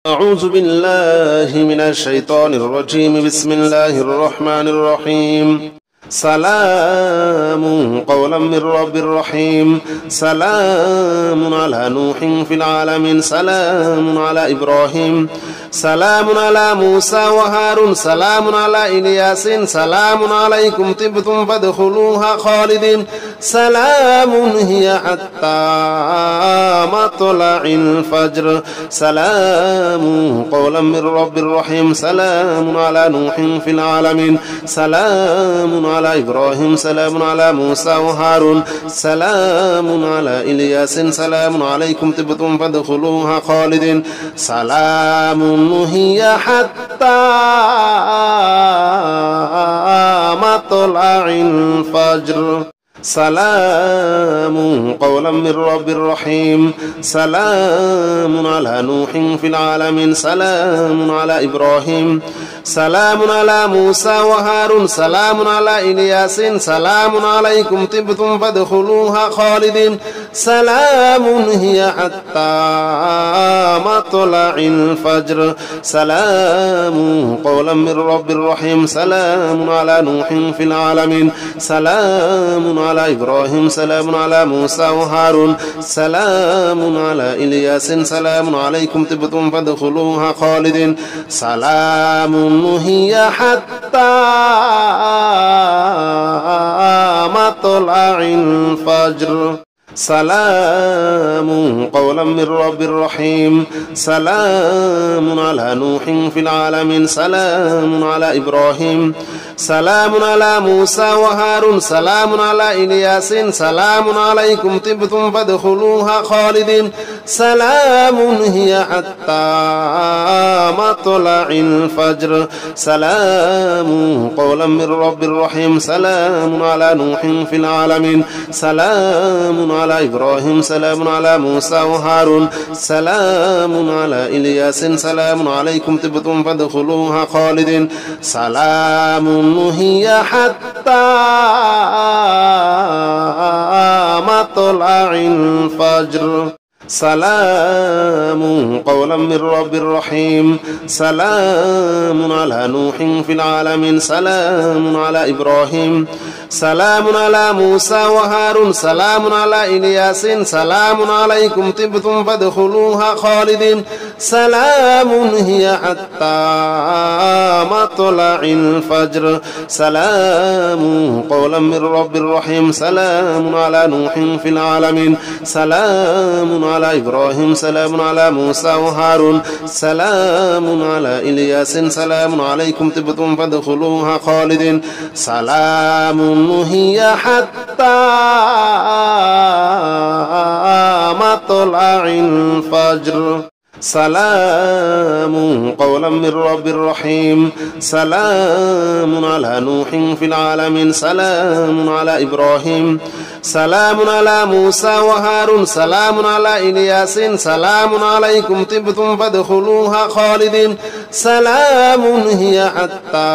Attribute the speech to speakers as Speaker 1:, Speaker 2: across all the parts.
Speaker 1: أعوذ بالله من الشيطان الرجيم. بسم الله الرحمن الرحيم. سلام قولا من رب رحيم. سلام على نوح في العالمين. سلام على إبراهيم. سلام على موسى وهارون. سلام على إلياس. سلام عليكم طبتم فادخلوها خالدين. سلام هي حتى مطلع الفجر. سلام قولا من رب رحيم. سلام على نوح في العالمين. سلام على إبراهيم. سلام على موسى وهارون. سلام على إلياس. سلام عليكم طبتم فادخلوها خالدين. سلام هي حتى مطلع الفجر. سلام قولا من رب رحيم. سلام على نوح في العالمين. سلام على إبراهيم. سلام على موسى وهارون. سلام على إلياس. سلام عليكم طبتم فادخلوها خالدين. سلام هي حتى مطلع الفجر. سلام قولا من رب رحيم. سلام على نوح في العالمين. سلام على إبراهيم. سلام على موسى وهارون. سلام على إلياس. سلام عليكم طبتم فادخلوها خالدين. سلام هي حتى مطلع الفجر. سلام قولا من رب رحيم. سلام على نوح في العالمين. سلام على إبراهيم. سلام على موسى وهارون. سلام على إلياس. سلام عليكم طبتم فادخلوها خالدين. سلام هي حتى مطلع الفجر. سلام قولا من رب رحيم. سلام على نوح في العالمين. سلام على إبراهيم. سلام على موسى وهارون. سلام على إلياس. سلام عليكم طبتم فادخلوها خالدين. سلام هي حتى مطلع الفجر. سلام قولا من رب رحيم. سلام على نوح في العالمين. سلام على إبراهيم. سلام على موسى وهارون. سلام على إلياس. سلام عليكم طبتم فادخلوها خالدين. سلام هي حتى مطلع الفجر. سلام قولا من رب رحيم. سلام على نوح في العالمين. سلام على إبراهيم. سلام على موسى وهارون. سلام على إلياس. سلام عليكم طبتم فادخلوها خالدين. سلام هي حتى مطلع الفجر. سلام قولا من رب رحيم. سلام على نوح في العالمين. سلام على إبراهيم. سلام على موسى وهارون. سلام على إلياس. سلام عليكم طبتم فادخلوها خالدين. سلام هي حتى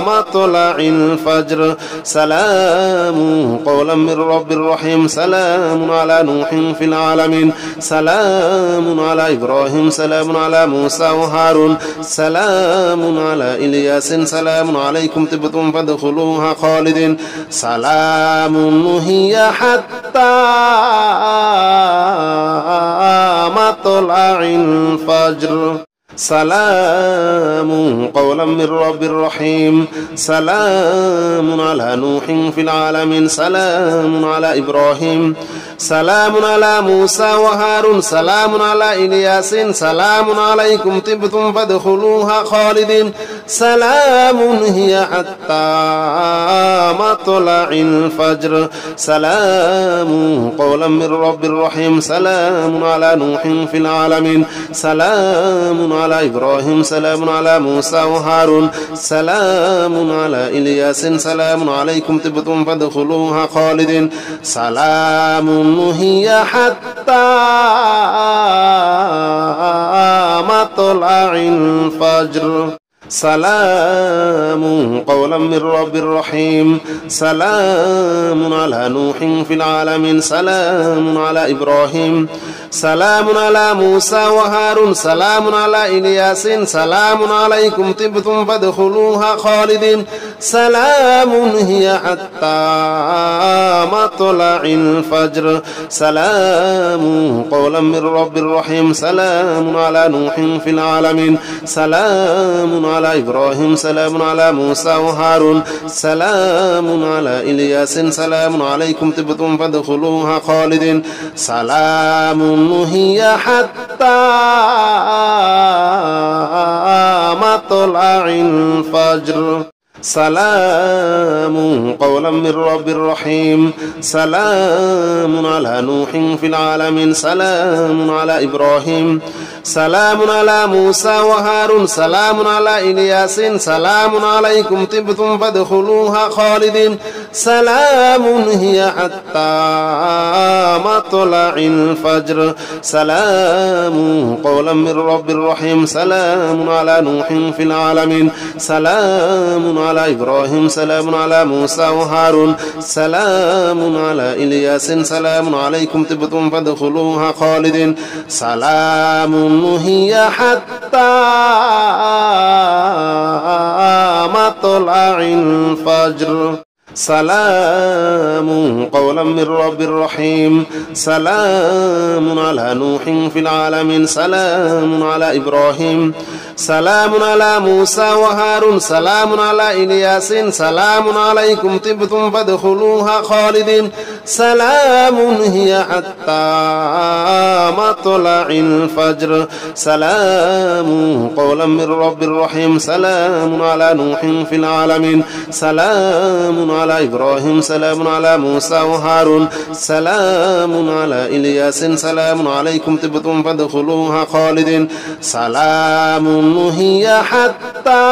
Speaker 1: مطلع الفجر. سلام قولا من رب رحيم. سلام على نوح في العالمين. سلام على إبراهيم. سلام على موسى وهارون. سلام على إلياس. سلام عليكم طبتم فادخلوها خالدين. سلام هي حتى مطلع الفجر. سلام قولا من رب رحيم. سلام على نوح في العالمين. سلام على إبراهيم. سلام على موسى وهارون. سلام على إلياس. سلام عليكم طبتم فادخلوها خالدين. سلام هي حتى مطلع الفجر. سلام قولا من رب رحيم. سلام على نوح في العالمين. سلام على إبراهيم. سلام على موسى وهارون. سلام على إلياس. سلام عليكم طبتم فادخلوها خالدين. سلام هي حتى مطلع الفجر. سلام قولا من رب رحيم. سلام على نوح في العالمين. سلام على إبراهيم. سلام على موسى وهارون سلام على إلياس سلام عليكم طبتم فادخلوها خالدين سلام هي حتى مطلع الفجر سلام قولا من رب رحيم سلام على نوح في العالمين سلام على إبراهيم سلام على موسى وهارون سلام على إلياس سلام عليكم طبتم فادخلوها خالدين سلام هي حتى مطلع الفجر سلام قولا من رب رحيم سلام على نوح في العالمين سلام على إبراهيم سلام على موسى وهارون سلام على إلياس سلام عليكم طبتم فادخلوها خالدين سلام هي حتى مطلع الفجر سلام قولا من رب رحيم سلام على نوح في العالمين سلام على إبراهيم سلام على موسى وهارون سلام على إلياس سلام عليكم طبتم فادخلوها خالدين سلام هي حتى مطلع الفجر سلام قولا من رب رحيم سلام على نوح في العالمين سلام على إبراهيم سلام على موسى وهارون سلام على إلياس سلام عليكم طبتم فادخلوها خالدين سلام هي حتى مطلع الفجر سلام قولا من رب رحيم سلام على نوح في العالمين سلام على إبراهيم سلام على موسى وهارون سلام على إلياس سلام عليكم طبتم فادخلوها خالدين سلام هي حتى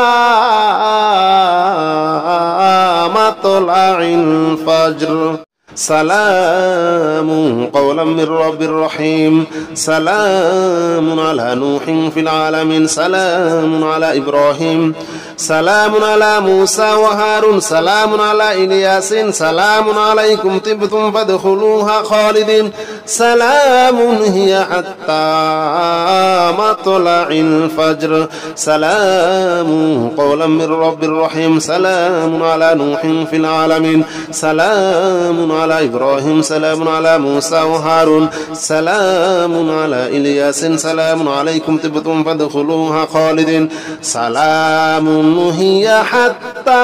Speaker 1: مطلع الفجر سلام قولا من رب رحيم سلام على نوح في العالمين سلام على إبراهيم سلام على موسى وهارون سلام على إلياس سلام عليكم طبتم فادخلوها خالدين سلام هي حتى مطلع الفجر سلام قولا من رب رحيم سلام على نوح في العالمين سلام على إبراهيم سلام على موسى وهارون سلام على إلياس سلام عليكم طبتم فادخلوها خالدين سلام هي حتى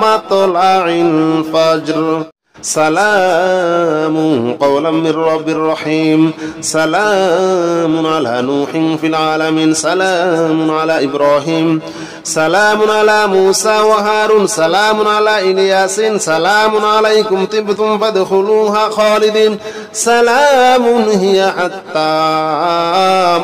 Speaker 1: مطلع الفجر سلام قولا من رب رحيم سلام على نوح في العالمين سلام على إبراهيم سلام على موسى وهارون سلام على إلياس سلام عليكم طبتم فادخلوها خالدين سلام هي حتى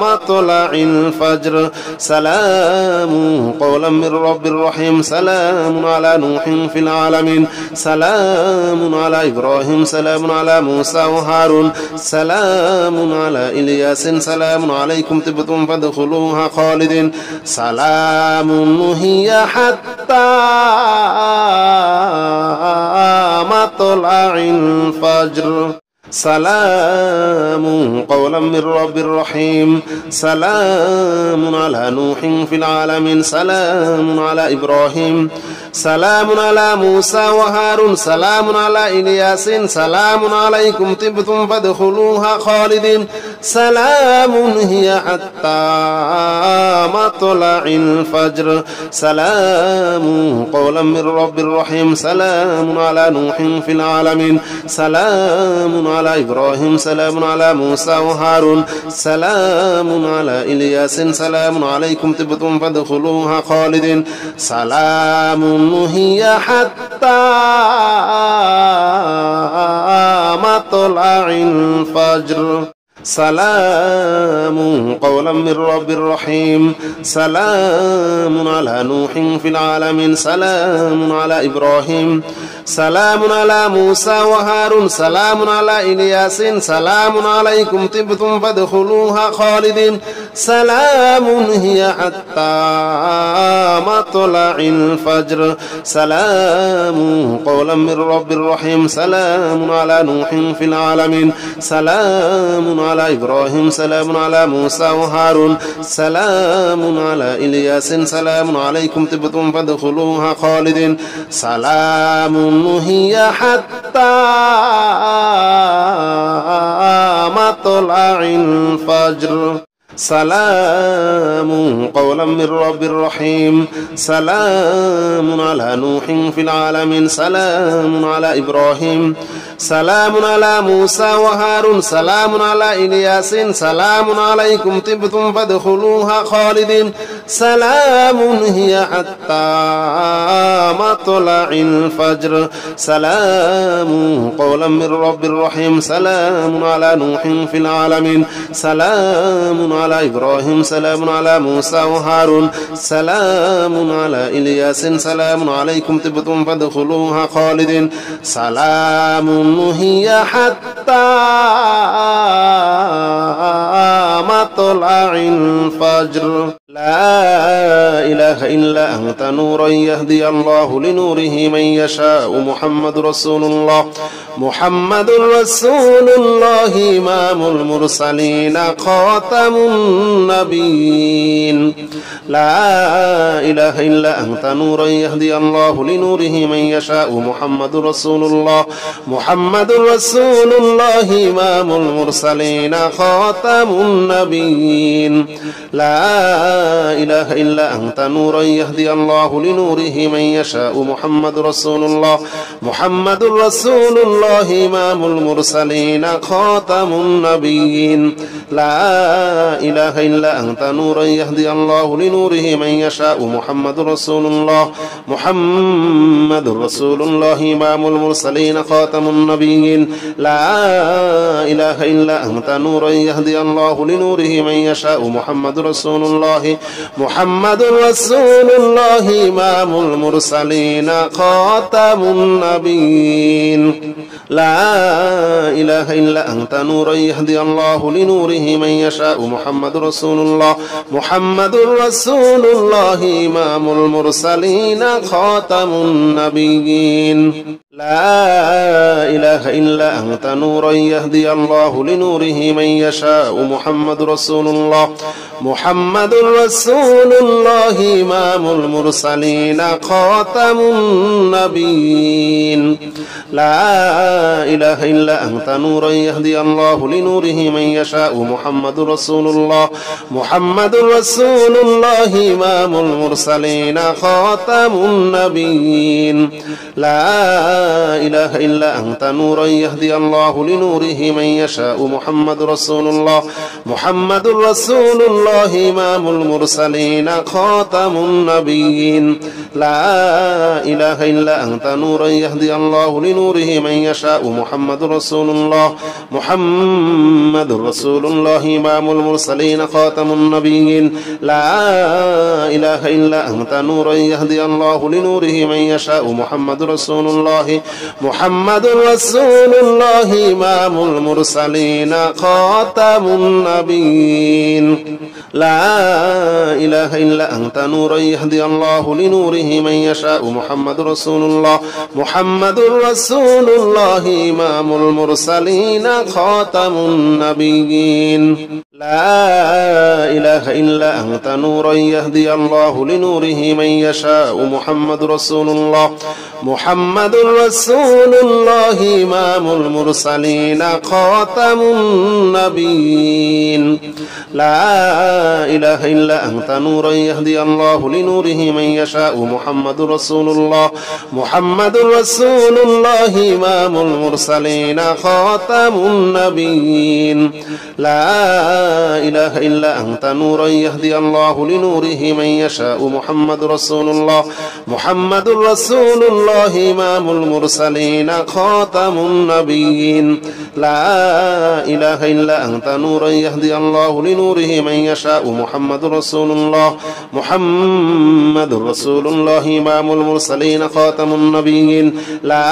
Speaker 1: مطلع الفجر سلام قولا من رب رحيم سلام على نوح في العالمين سلام على إبراهيم سلام على موسى وهارون سلام على إلياس سلام عليكم طبتم فادخلوها خالدين سلام هي حتى مطلع الفجر سلام قولا من رب رحيم سلام على نوح في العالمين سلام على إبراهيم سلام على موسى وهارون سلام على إلياس سلام عليكم طبتم فادخلوها خالدين سلام هي حتى مطلع الفجر سلام قولا من رب رحيم سلام على نوح في العالمين سلام على إبراهيم سلام على موسى وهارون سلام على إلياس سلام عليكم طبتم فادخلوها خالدين سلام هي حتى مطلع الفجر سلام قولا من رب رحيم سلام على نوح في العالمين سلام على إبراهيم سلام على موسى وهارون سلام على إلياس سلام عليكم طبتم فادخلوها خالدين سلام هي حتى مطلع الفجر سلام قولا من رب رحيم سلام على نوح في العالمين سلام على إبراهيم سلام على موسى وهارون سلام على إلياس سلام عليكم طبتم فادخلوها خالدين سلام هي حتى مطلع الفجر سلام قولا من رب رحيم سلام على نوح في العالمين سلام على إبراهيم سلام على موسى وهارون سلام على إلياس سلام عليكم طبتم فادخلوها خالدين سلام هي حتى مطلع الفجر سلام قولا من رب رحيم سلام على نوح في العالمين سلام على إبراهيم سلام على موسى وهارون سلام على إلياس سلام عليكم طبتم فادخلوها خالدين سلام هي حتى مطلع الفجر لا إله إلا أنت نورا يهدي الله لنوره من يشاء محمد رسول الله محمد رسول الله إمام المرسلين خاتم النبيين لا إله إلا أنت نورا يهدي الله لنوره من يشاء محمد رسول الله محمد رسول الله إمام المرسلين خاتم النبيين لا إله إلا أنت نورا يهدي الله لنوره من يشاء محمد رسول الله محمد رسول الله إمام المرسلين خاتم النبيين لا إله إلا أنت نورا يهدي الله لنوره من يشاء محمد رسول الله محمد رسول الله إمام المرسلين خاتم النبيين لا إله إلا أنت نورا يهدي الله لنوره من يشاء محمد رسول الله محمد رسول الله إمام المرسلين خاتم النبيين لا إله إلا أنت نورا يهدي الله لنوره من يشاء محمد رسول الله محمد رسول الله إمام المرسلين خاتم النبيين لا إله إلا أنت نورا يهدي الله لنوره من يشاء محمد رسول الله محمد رسول الله إمام المرسلين خاتم النبيين لا إله إلا أنت نورا يهدي الله لنوره من يشاء محمد رسول الله محمد رسول الله إمام المرسلين خاتم النبيين لا إله إلا أنت نورا يهدي الله لنوره من يشاء محمد رسول الله محمد رسول الله إمام المرسلين خاتم النبيين لا إله إلا أنت نورا يهدي الله لنوره من يشاء محمد رسول الله محمد رسول الله إمام المرسلين خاتم النبيين لا إله إلا أنت نورا يهدي الله لنوره من يشاء محمد رسول الله محمد رسول الله إمام المرسلين خاتم النبيين لا إله إلا أنت نورا يهدي الله لنوره من يشاء محمد رسول الله محمد رسول الله إمام المرسلين خاتم النبيين لا إله إلا أنت نورا يهدي الله لنوره من يشاء محمد رسول الله محمد رسول الله إمام المرسلين خاتم النبيين لا إله إلا أنت نورا يهدي الله لنوره من يشاء محمد رسول الله محمد رسول الله إمام المرسلين خاتم النبيين لا إله إلا أنت نورا يهدي الله لنوره من يشاء محمد رسول الله محمد رسول الله إمام المرسلين خاتم النبيين لا إله إلا أنت نورا يهدي الله لنوره من يشاء محمد رسول الله محمد رسول الله إمام المرسلين خاتم النبيين لا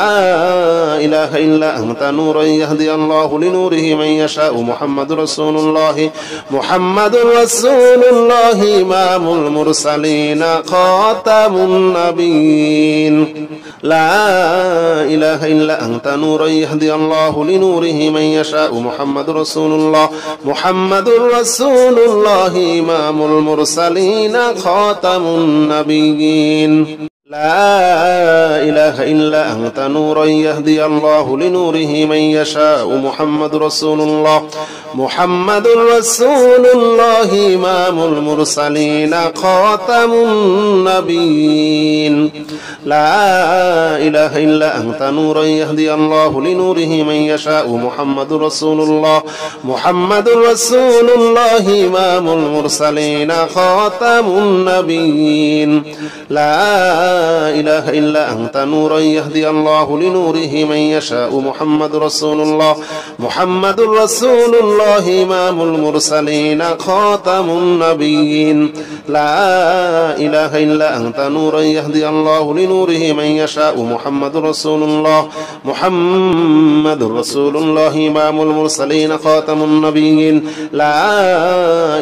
Speaker 1: إله إلا أنت نورا يهدي الله لنوره من يشاء محمد رسول الله محمد رسول الله إمام المرسلين خاتم النبيين لا إله إلا أنت نورا يهدي الله لنوره من يشاء محمد رسول الله محمد رسول الله إمام المرسلين خاتم النبيين لا إله إلا أنت نورا يهدي الله لنوره من يشاء محمد رسول الله محمد رسول الله إمام المرسلين خاتم النبيين لا إله إلا أنت نورا يهدي الله لنوره من يشاء محمد رسول الله محمد رسول الله إمام المرسلين خاتم النبيين لا إله إلا أنت نورا يهدي الله لنوره من يشاء محمد رسول الله محمد رسول الله إمام المرسلين خاتم النبيين لا إله إلا أنت نورا يهدي الله لنوره من يشاء محمد رسول الله محمد رسول الله إمام المرسلين خاتم النبيين لا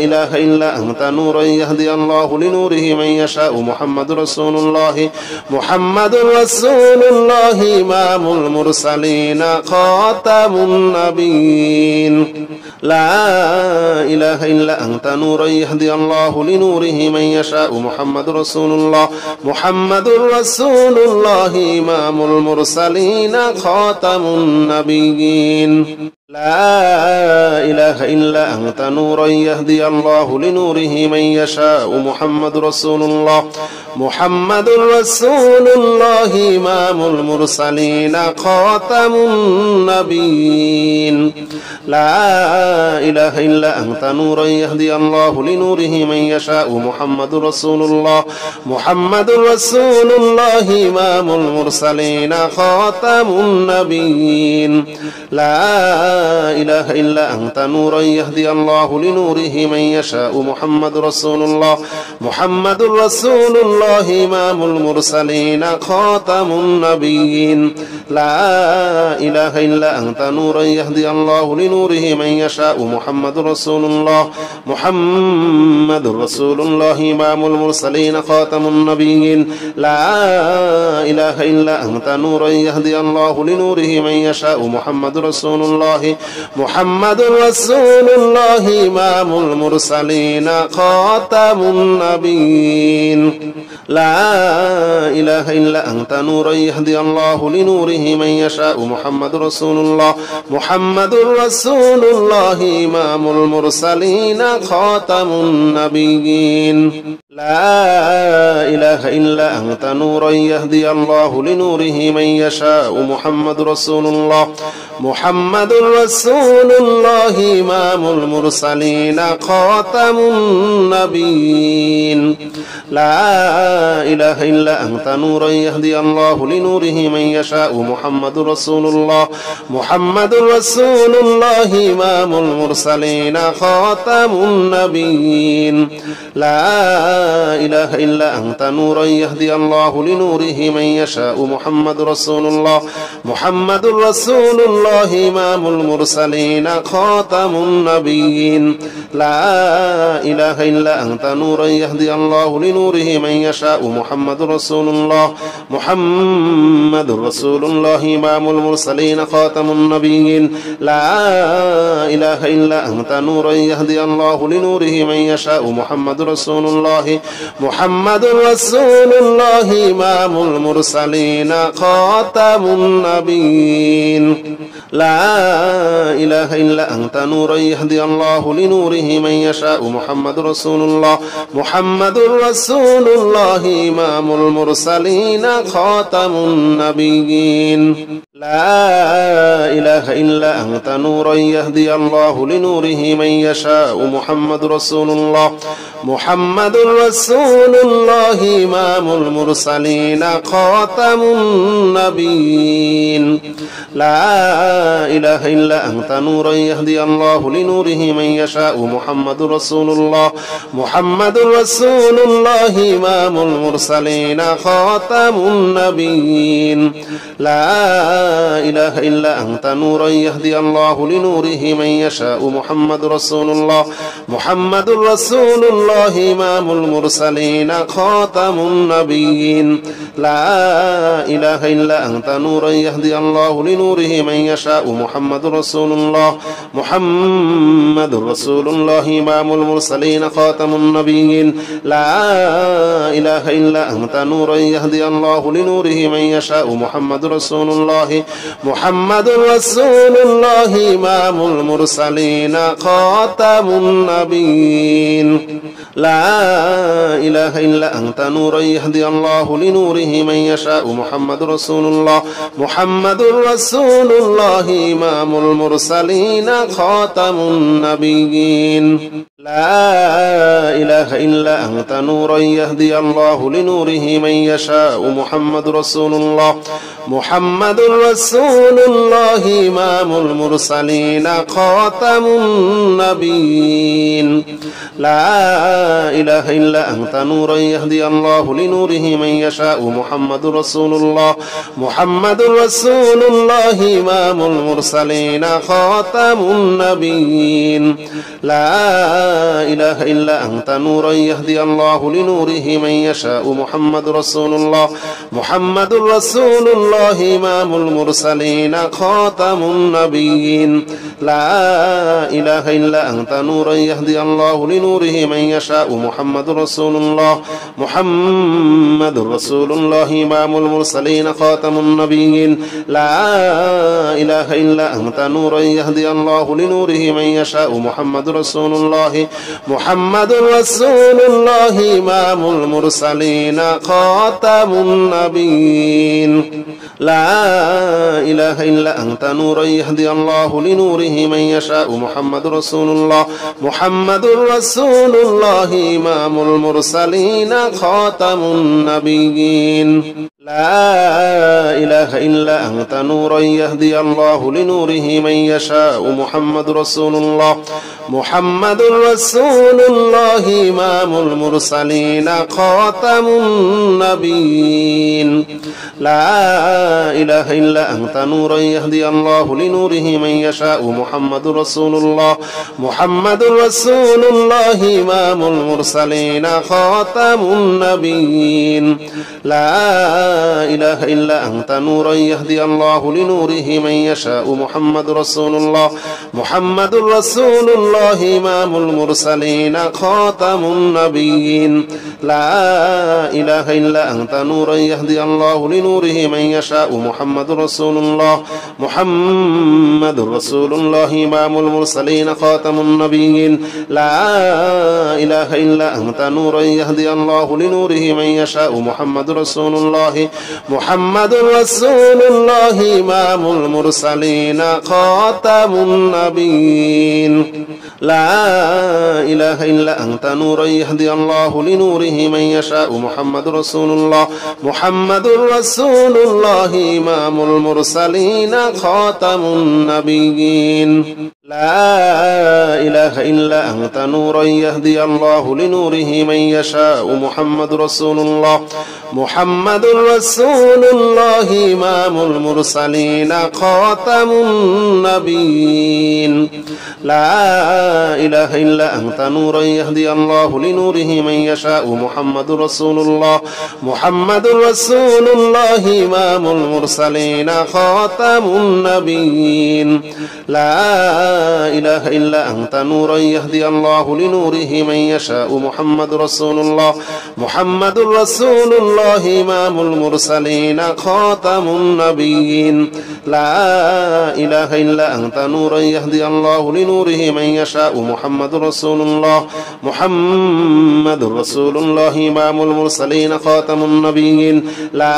Speaker 1: إله إلا أنت نورا يهدي الله لنوره من يشاء محمد رسول الله محمد رسول الله إمام المرسلين خاتم النبيين لا إله إلا أنت نورا يهدي الله لنوره من يشاء محمد رسول الله محمد رسول الله إمام المرسلين خاتم النبيين لا إله إلا أنت نورا يهدي الله لنوره من يشاء محمد رسول الله محمد رسول الله إمام المرسلين خاتم النبيين لا إله إلا أنت نورا يهدي الله لنوره من يشاء محمد رسول الله محمد رسول الله إمام المرسلين خاتم النبيين لا إله إلا أنت نورا يهدي الله لنوره من يشاء محمد رسول الله محمد رسول الله إمام المرسلين خاتم النبيين لا إله إلا أنت نورا يهدي الله لنوره من يشاء محمد رسول الله محمد رسول الله إمام المرسلين خاتم النبيين لا إله إلا أنت نورا يهدي الله لنوره من يشاء محمد رسول الله محمد رسول الله إمام المرسلين خاتم النبيين لا إله إلا أنت نورا يهدي الله لنوره من يشاء محمد رسول الله محمد رسول الله إمام المرسلين خاتم النبيين لا إله إلا أنت نورا يهدي الله لنوره من يشاء محمد رسول الله محمد رسول الله إمام المرسلين خاتم النبيين لا إله إلا أنت نورا يهدي الله لنوره من يشاء محمد رسول الله محمد رسول الله إمام المرسلين خاتم النبيين لا إله إلا أنت نورا يهدي الله لنوره من يشاء محمد رسول الله محمد رسول الله إمام المرسلين خاتم النبيين لا إله إلا أنت نورا يهدي الله لنوره من يشاء محمد رسول الله محمد رسول الله إمام المرسلين خاتم النبيين لا إله إلا أنت نورا يهدي الله لنوره من يشاء محمد رسول الله محمد رسول الله إمام المرسلين خاتم النبيين لا إله إلا أنت نورا يهدي الله لنوره من يشاء محمد رسول الله محمد رسول الله إمام المرسلين خاتم النبيين لا إله إلا أنت نورا يهدي الله لنوره من يشاء محمد رسول الله محمد رسول الله إمام المرسلين خاتم النبيين لا إله إلا أنت نورا يهدي الله لنوره من يشاء محمد رسول الله محمد رسول الله إمام المرسلين خاتم النبيين لا إله إلا أنت نورا يهدي الله لنوره من يشاء محمد رسول الله محمد رسول الله إمام المرسلين خاتم النبيين لا إله إلا أنت نورا يهدي الله لنوره من يشاء محمد رسول الله محمد رسول الله إمام المرسلين خاتم النبيين لا إله إلا أنت نورا يهدي الله لنوره من يشاء محمد رسول الله محمد رسول الله إمام المرسلين خاتم النبيين لا إله إلا أنت نورا يهدي الله لنوره من يشاء محمد رسول الله محمد رسول الله إمام المرسلين خاتم النبيين لا إله إلا أنت نورا يهدي الله لنوره من يشاء محمد رسول الله محمد رسول الله إمام المرسلين خاتم النبيين لا إله إلا أنت نورا يهدي الله لنوره من يشاء محمد رسول الله محمد رسول الله إمام المرسلين خاتم النبيين لا إله إلا أنت نورا يهدي الله لنوره من يشاء محمد رسول الله محمد رسول الله إمام المرسلين خاتم النبيين لا إله إلا أنت نورا يهدي الله لنوره من يشاء محمد رسول الله محمد رسول الله إمام المرسلين خاتم النبيين لا إله إلا أنت نورا يهدي الله لنوره من يشاء محمد رسول الله محمد رسول الله إمام المرسلين خاتم النبيين لا إله إلا أنت نورا يهدي الله لنوره من يشاء محمد رسول الله محمد رسول الله إمام المرسلين خاتم النبيين لا إله إلا أنت نورا يهدي الله لنوره من يشاء محمد رسول الله محمد رسول الله إمام المرسلين خاتم النبيين لا إله إلا أنت نورا يهدي الله لنوره من يشاء محمد رسول الله محمد رسول الله إمام المرسلين خاتم النبيين لا إله إلا أنت نورا يهدي الله لنوره من يشاء محمد رسول الله محمد رسول الله إمام المرسلين خاتم النبيين لا إله إلا أنت نورا يهدي الله لنوره من يشاء محمد رسول الله محمد رسول الله إمام المرسلين خاتم النبيين لا إله إلا أنت نورا يهدي الله لنوره من يشاء محمد رسول الله محمد رسول الله إمام المرسلين خاتم النبيين لا إله إلا أنت نورا يهدي الله لنوره من يشاء محمد رسول الله محمد رسول الله إمام المرسلين خاتم النبيين لا إله إلا أنت نورا يهدي الله لنوره من يشاء محمد رسول الله محمد رسول الله إمام المرسلين خاتم النبيين لا إله إلا أنت نورا يهدي الله لنوره من يشاء محمد رسول الله محمد رسول الله إمام المرسلين خاتم النبيين لا إله إلا أنت نورا يهدي الله لنوره من يشاء محمد رسول الله محمد رسول الله إمام المرسلين خاتم النبيين لا إله إلا أنت نورا يهدي الله لنوره من يشاء محمد رسول الله محمد رسول الله إمام المرسلين خاتم النبيين لا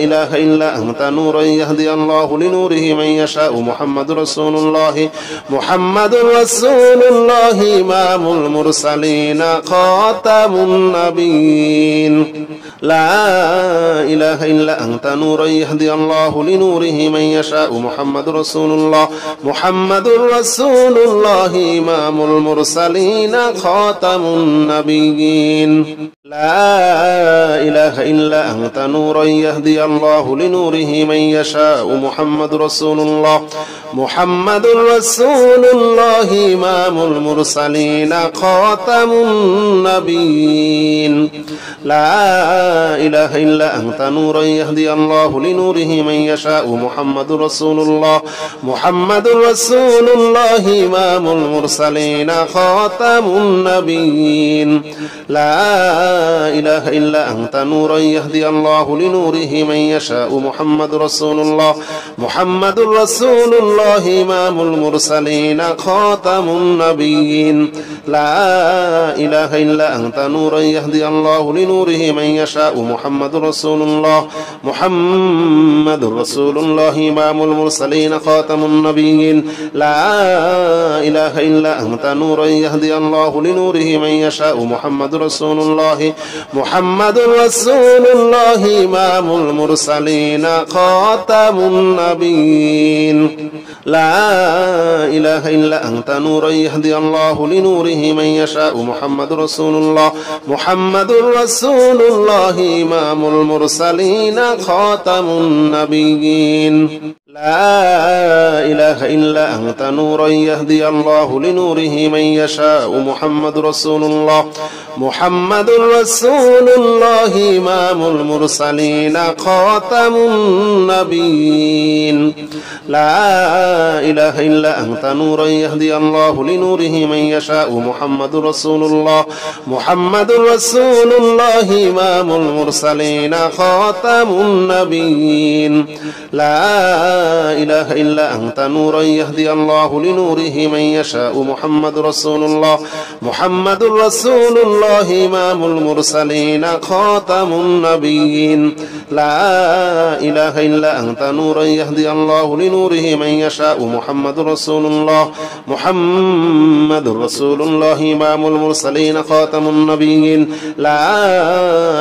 Speaker 1: إله إلا أنت نورا يهدي الله لنوره من يشاء محمد رسول الله محمد رسول الله إمام المرسلين خاتم النبيين لا إله إلا أنت نورا يهدي الله لنوره من يشاء محمد رسول الله محمد رسول الله إمام المرسلين خاتم النبيين لا إله إلا أنت نورا يهدي الله لنوره من يشاء محمد رسول الله محمد رسول الله إمام المرسلين خاتم النبيين لا إله إلا أنت نورا يهدي الله لنوره من يشاء محمد رسول الله محمد رسول الله إمام المرسلين خاتم النبيين لا إله إلا أنت نورا يهدي الله لنوره من يشاء محمد رسول الله محمد رسول الله إمام المرسلين خاتم النبيين لا إله إلا أنت نورا يهدي الله لنوره من يشاء محمد رسول الله محمد رسول الله إمام المرسلين خاتم النبيين لا إله إلا أنت نورا يهدي الله لنوره من يشاء محمد رسول الله محمد رسول الله إمام المرسلين خاتم النبيين لا إله إلا أنت نورا يهدي الله لنوره من يشاء محمد رسول الله محمد رسول الله إمام المرسلين خاتم النبيين لا إله إلا أنت نورا يهدي الله لنوره من يشاء محمد رسول الله محمد رسول الله إمام المرسلين خاتم النبيين لا إله إلا أنت نورا يهدي الله لنوره من يشاء محمد رسول الله محمد رسول الله إمام المرسلين خاتم النبيين لا إله إلا أنت نورا يهدي الله لنوره من يشاء محمد رسول الله محمد رسول الله إمام المرسلين خاتم النبيين لا إله إلا أنت نورا يهدي الله لنوره من يشاء محمد رسول الله محمد رسول الله إمام المرسلين خاتم النبيين لا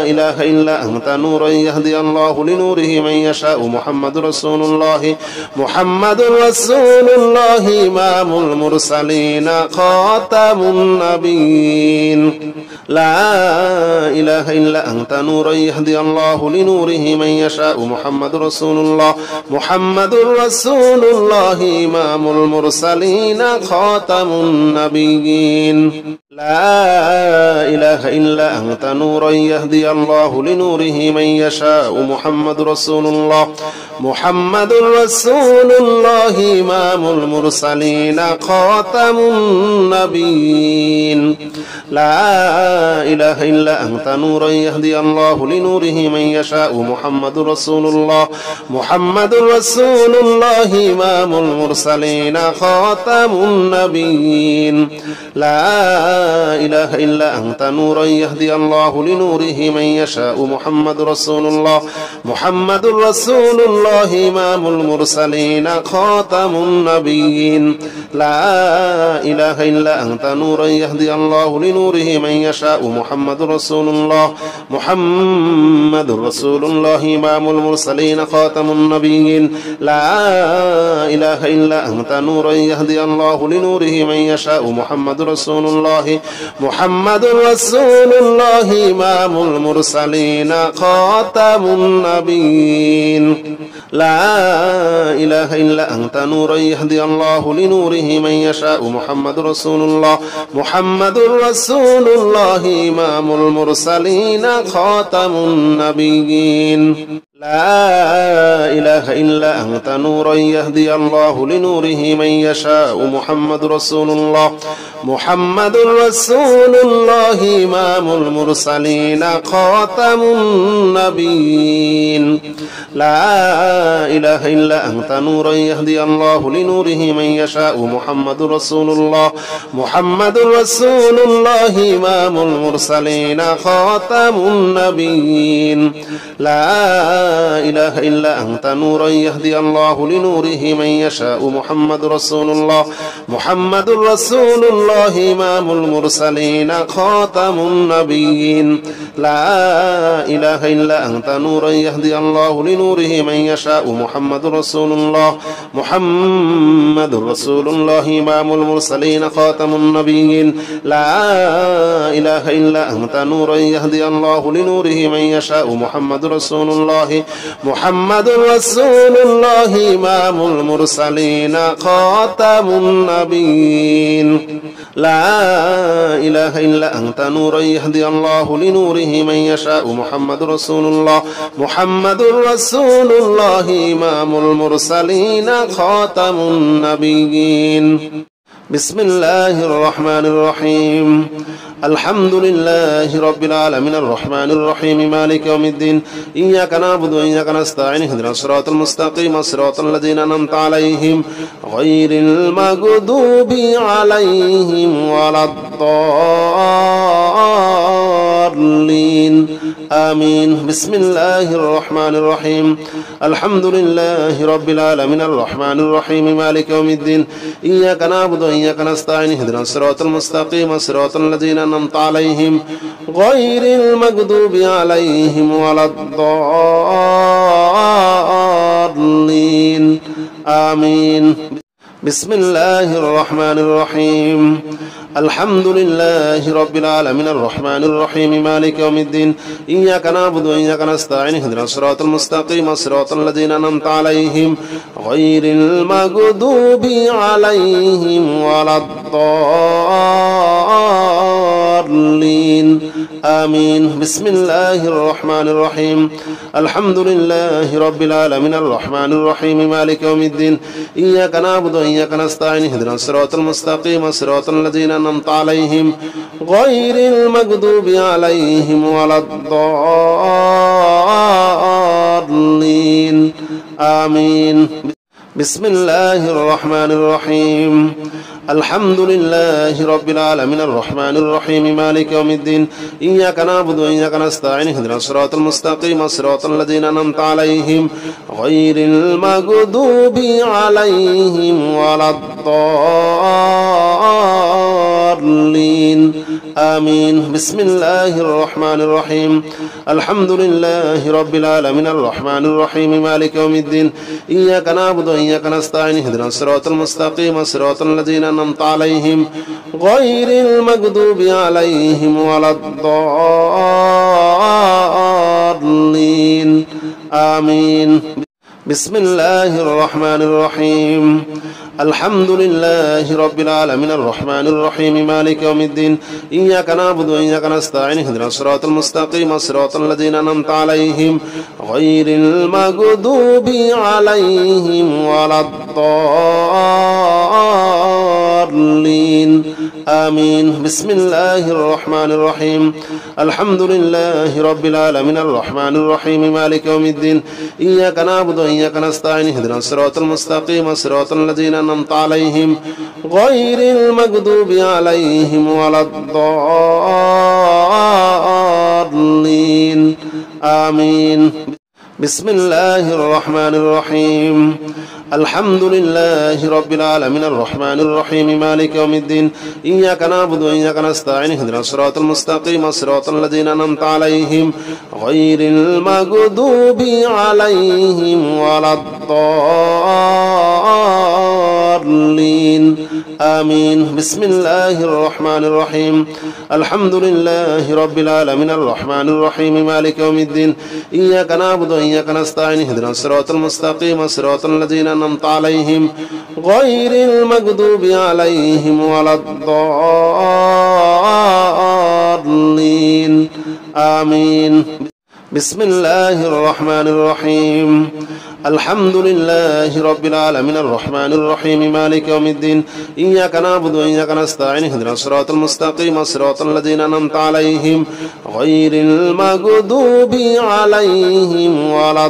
Speaker 1: إله إلا أنت نورا يهدي الله لنوره من يشاء محمد رسول الله محمد رسول الله إمام المرسلين خاتم النبيين لا إله إلا أنت نورا يهدي الله لنوره من يشاء محمد رسول الله محمد رسول الله إمام المرسلين خاتم النبيين لا إله إلا أنت نورا يهدي الله لنوره من يشاء محمد رسول الله محمد رسول الله إمام المرسلين خاتم النبيين لا إله إلا أنت نورا يهدي الله لنوره من يشاء محمد رسول الله محمد رسول الله إمام المرسلين خاتم النبيين لا إله إلا أنت نورا يهدي الله لنوره من يشاء محمد رسول الله محمد رسول الله إمام المرسلين خاتم النبيين لا إله إلا أنت نورا يهدي الله لنوره من يشاء محمد رسول الله محمد رسول الله إمام المرسلين خاتم النبيين لا إله إلا أنت نورا يهدي الله لنوره من يشاء محمد رسول الله محمد رسول الله إمام المرسلين خاتم النبيين لا إله إلا أنت نورا يهدي الله لنوره من يشاء محمد رسول الله محمد رسول الله إمام المرسلين خاتم النبيين لا إله إلا أنت نورا يهدي الله لنوره من يشاء محمد رسول الله محمد رسول الله إمام المرسلين خاتم النبيين لا إله إلا أنت نورا يهدي الله لنوره من يشاء محمد رسول الله محمد رسول الله إمام المرسلين خاتم النبيين لا إله إلا أنت نورا يهدي الله لنوره من يشاء محمد رسول الله محمد رسول الله إمام المرسلين خاتم النبيين لا إله إلا أنت نورا يهدي الله لنوره من يشاء محمد رسول الله محمد رسول الله إمام المرسلين خاتم النبيين لا إله إلا أنت نورا يهدي الله لنوره من يشاء محمد رسول الله محمد رسول الله إمام المرسلين خاتم النبيين لا إله إلا أنت نورا يهدي الله لنوره من يشاء محمد رسول الله محمد رسول الله إمام المرسلين خاتم النبيين بسم الله الرحمن الرحيم الحمد لله رب العالمين الرحمن الرحيم مالك يوم الدين إياك نعبد وإياك نستعين اهدنا الصراط المستقيم صراط الذين أنعمت عليهم غير المغضوب عليهم ولا الضالين آمين بسم الله الرحمن الرحيم الحمد لله رب العالمين الرحمن الرحيم مالك يوم الدين إياك نعبد وإياك نستعين اهدنا الصراط المستقيم صراط الذين أنعمت عليهم غير المغضوب عليهم ولا الضالين آمين بسم الله الرحمن الرحيم الحمد لله رب العالمين الرحمن الرحيم مالك يوم الدين إياك نعبد وإياك نستعين اهدنا الصراط المستقيم صراط الذين أنعمت عليهم غير المغضوب عليهم ولا الضالين آمين بسم الله الرحمن الرحيم الحمد لله رب العالمين الرحمن الرحيم مالك يوم الدين إياك نعبد وإياك نستعين اهدنا الصراط المستقيم صراط الذين أنعمت عليهم غير المغضوب عليهم ولا الضالين آمين بسم الله الرحمن الرحيم الحمد لله رب العالمين الرحمن الرحيم مالك يوم الدين إياك نعبد وإياك نستعين اهدنا الصراط المستقيم صراط الذين أنعمت عليهم غير المغضوب عليهم ولا الضالين آمين بسم الله الرحمن الرحيم الحمد لله رب العالمين الرحمن الرحيم مالك يوم الدين إياك نعبد وإياك نستعين اهدنا الصراط المستقيم صراط الذين أنعمت عليهم غير المغضوب عليهم ولا الضالين آمين بسم الله الرحمن الرحيم الحمد لله رب العالمين الرحمن الرحيم مالك يوم الدين إياك نعبد وإياك نستعين اهدنا الصراط المستقيم صراط الذين أنعمت عليهم غير المغضوب عليهم ولا الضالين آمين بسم الله الرحمن الرحيم الحمد لله رب العالمين الرحمن الرحيم مالك يوم الدين إياك نعبد وإياك نستعين اهدنا الصراط المستقيم صراط الذين أنعمت عليهم غير المغضوب عليهم ولا الضالين آمين بسم الله الرحمن الرحيم الحمد لله رب العالمين الرحمن الرحيم مالك يوم الدين إياك نعبد وإياك نستعين اهدنا الصراط المستقيم صراط الذين أنعمت عليهم غير المغضوب عليهم ولا الضالين آمين بسم الله الرحمن الرحيم الحمد لله رب العالمين الرحمن الرحيم مالك يوم الدين إياك نعبد وإياك نستعين اهدنا الصراط المستقيم صراط الذين أنعمت عليهم غير المغضوب عليهم ولا الضالين آمين بسم الله الرحمن الرحيم الحمد لله رب العالمين الرحمن الرحيم مالك يوم الدين إياك نعبد وإياك نستعين اهدنا الصراط المستقيم صراط الذين أنعمت عليهم غير المغضوب عليهم ولا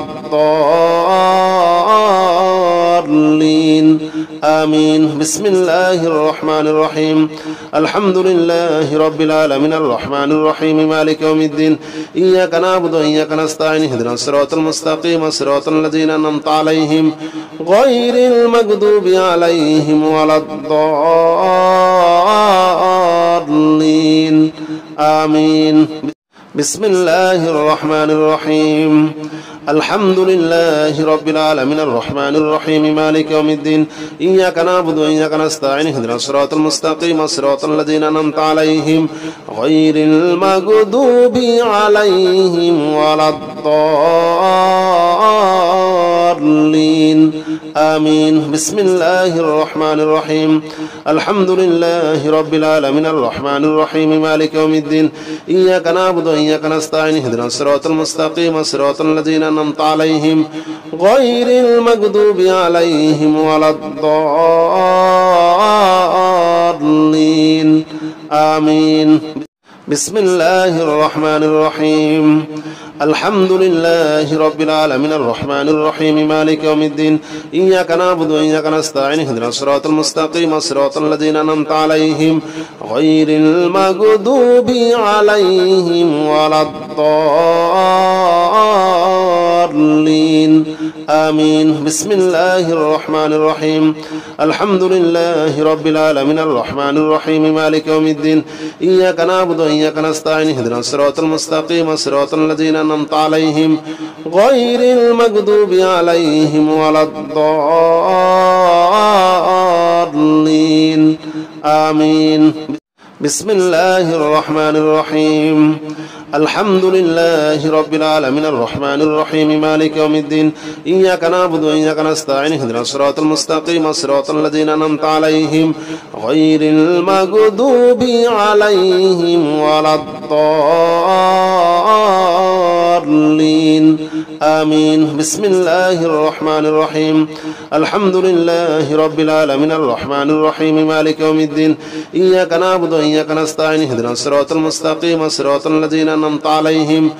Speaker 1: الضالين آمين. بسم الله الرحمن الرحيم. الحمد لله رب العالمين الرحمن الرحيم مالك يوم الدين إياك نعبد وإياك نستعين اهدنا الصراط المستقيم صراط الذين أنعمت عليهم غير المغضوب عليهم ولا الضالين آمين. بسم الله الرحمن الرحيم. الحمد لله رب العالمين الرحمن الرحيم مالك يوم الدين إياك نعبد وإياك نستعين اهدنا الصراط المستقيم صراط الذين أنعمت عليهم غير المغضوب عليهم ولا الضالين آمين. بسم الله الرحمن الرحيم. الحمد لله رب العالمين الرحمن الرحيم مالك يوم الدين إياك نعبد وإياك نستعين اهدنا الصراط المستقيم صراط الذين أنعمت عليهم غير المغضوب عليهم ولا الضالين آمين. بسم الله الرحمن الرحيم. الحمد لله رب العالمين الرحمن الرحيم مالك يوم الدين إياك نعبد وإياك نستعين اهدنا الصراط المستقيم صراط الذين أنعمت عليهم غير المغضوب عليهم ولا الضالين آمين. بسم الله الرحمن الرحيم. الحمد لله رب العالمين الرحمن الرحيم مالك يوم الدين إياك نعبد وإياك نستعين اهدنا الصراط المستقيم صراط الذين أنعمت عليهم غير المغضوب عليهم ولا الضالين آمين. بسم الله الرحمن الرحيم. الحمد لله رب العالمين الرحمن الرحيم مالك يوم الدين إياك نعبد وإياك نستعين اهدنا الصراط المستقيم صراط الذين أنعمت عليهم غير المغضوب عليهم ولا الضالين آمين. بسم الله الرحمن الرحيم. الحمد لله رب العالمين الرحمن الرحيم مالك يوم الدين إياك نعبد وإياك نستعين اهدنا الصراط المستقيم صراط الذين أنعمت عليهم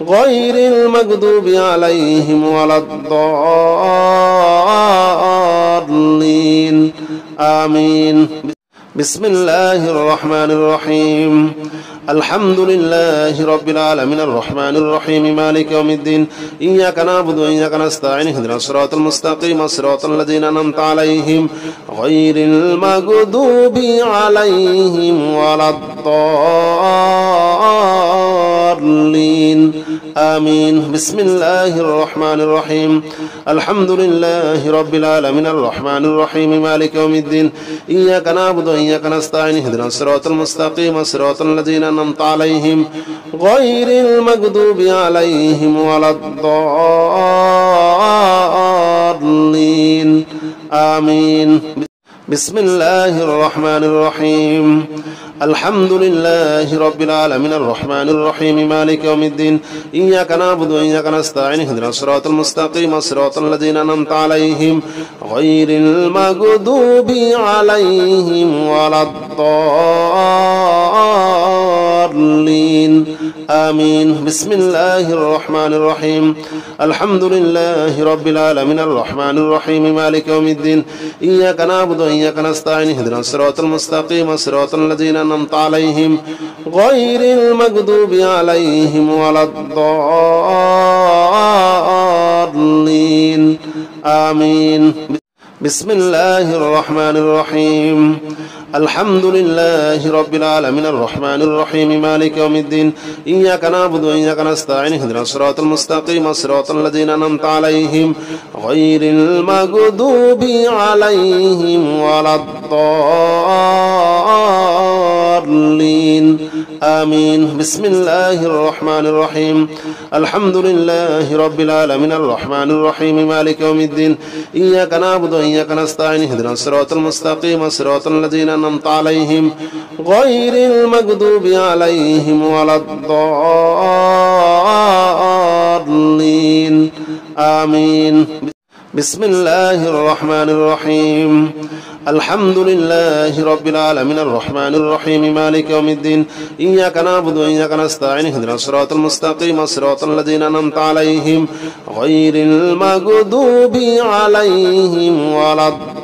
Speaker 1: غير المغضوب عليهم ولا الضالين آمين. بسم الله الرحمن الرحيم. الحمد لله رب العالمين الرحمن الرحيم مالك يوم الدين إياك نعبد وإياك نستعين اهدنا الصراط المستقيم صراط الذين أنعمت عليهم غير المغضوب عليهم ولا الضالين آمين. بسم الله الرحمن الرحيم. الحمد لله رب العالمين الرحمن الرحيم مالك يوم الدين إياك نعبد وإياك نستعين اهدنا الصراط المستقيم صراط الذين أنعمت عليهم غير المغضوب عليهم ولا الضالين آمين. بسم الله الرحمن الرحيم. الحمد لله رب العالمين الرحمن الرحيم مالك يوم الدين إياك نعبد وإياك نستعين اهدنا الصراط المستقيم صراط الذين أنعمت عليهم غير المغضوب عليهم ولا الضالين آمين. بسم الله الرحمن الرحيم. الحمد لله رب العالمين الرحمن الرحيم مالك يوم الدين إياك نعبد وإياك نستعين اهدنا الصراط المستقيم صراط الذين أنعمت عليهم غير المغضوب عليهم ولا الضالين آمين. بسم الله الرحمن الرحيم. الحمد لله رب العالمين الرحمن الرحيم مالك يوم الدين إياك نعبد وإياك نستعين اهدنا الصراط المستقيم صراط الذين أنعمت عليهم غير المغضوب عليهم ولا الضالين آمين. بسم الله الرحمن الرحيم. الحمد لله رب العالمين الرحمن الرحيم مالك يوم الدين إياك نعبد وإياك نستعين اهدنا الصراط المستقيم صراط الذين أنعمت عليهم غير المغضوب عليهم ولا الضالين آمين. بسم الله الرحمن الرحيم. الحمد لله رب العالمين الرحمن الرحيم مالك يوم الدين إياك نعبد وإياك نستعين اهدنا الصراط المستقيم صراط الذين أنعمت عليهم غير المغضوب عليهم ولا الضالين